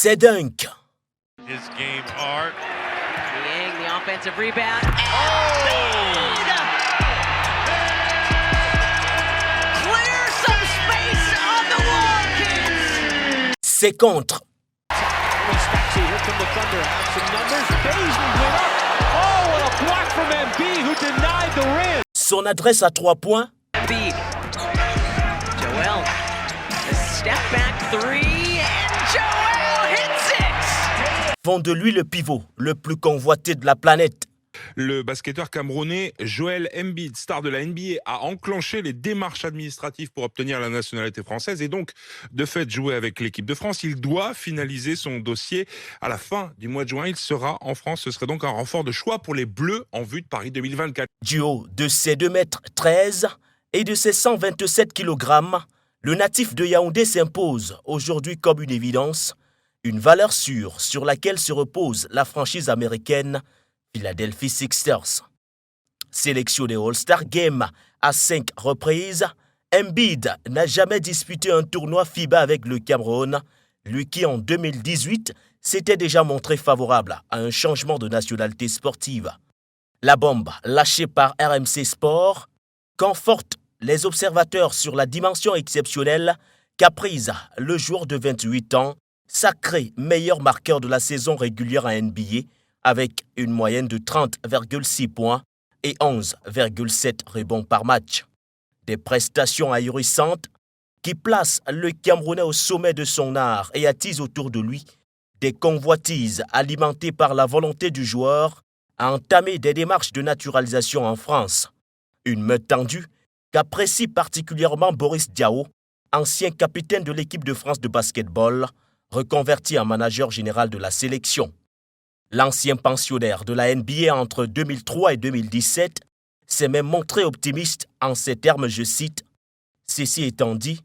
C'est dunk. His game art. Niang, the offensive rebound. Embiid! Clear some space on the wall, kids! C'est contre. Respects here from the Thunder. Have some numbers. Bazley went up. Oh, what a block from Embiid, who denied the rim. Son adresse à 3 points. Embiid. Joel. The step back three, and Joel hits it! Font de lui le pivot le plus convoité de la planète. Le basketteur camerounais Joel Embiid, star de la NBA, a enclenché les démarches administratives pour obtenir la nationalité française et donc, de fait, jouer avec l'équipe de France. Il doit finaliser son dossier à la fin du mois de juin. Il sera en France. Ce serait donc un renfort de choix pour les Bleus en vue de Paris 2024. Du haut de ses 2,13 m et de ses 127 kg, le natif de Yaoundé s'impose aujourd'hui comme une évidence, une valeur sûre sur laquelle se repose la franchise américaine Philadelphia Sixers. Sélectionné au All-Star Game à 5 reprises, Embiid n'a jamais disputé un tournoi FIBA avec le Cameroun, lui qui en 2018 s'était déjà montré favorable à un changement de nationalité sportive. La bombe lâchée par RMC Sport conforte les observateurs sur la dimension exceptionnelle qu'a prise le joueur de 28 ans, sacré meilleur marqueur de la saison régulière à NBA, avec une moyenne de 30,6 points et 11,7 rebonds par match. Des prestations ahurissantes qui placent le Camerounais au sommet de son art et attisent autour de lui des convoitises alimentées par la volonté du joueur à entamer des démarches de naturalisation en France. Une main tendue qu'apprécie particulièrement Boris Diaw, ancien capitaine de l'équipe de France de basketball, reconverti en manager général de la sélection. L'ancien pensionnaire de la NBA entre 2003 et 2017 s'est même montré optimiste en ces termes, je cite, « Ceci étant dit,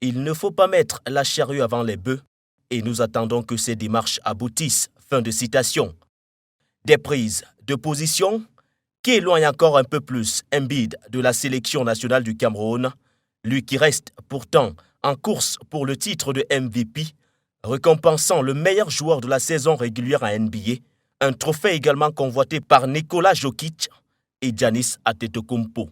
il ne faut pas mettre la charrue avant les bœufs et nous attendons que ces démarches aboutissent. » Fin de citation. Des prises de position qui éloignent encore un peu plus Embiid de la sélection nationale du Cameroun, lui qui reste pourtant en course pour le titre de MVP, récompensant le meilleur joueur de la saison régulière à NBA, un trophée également convoité par Nikola Jokic et Giannis Antetokounmpo.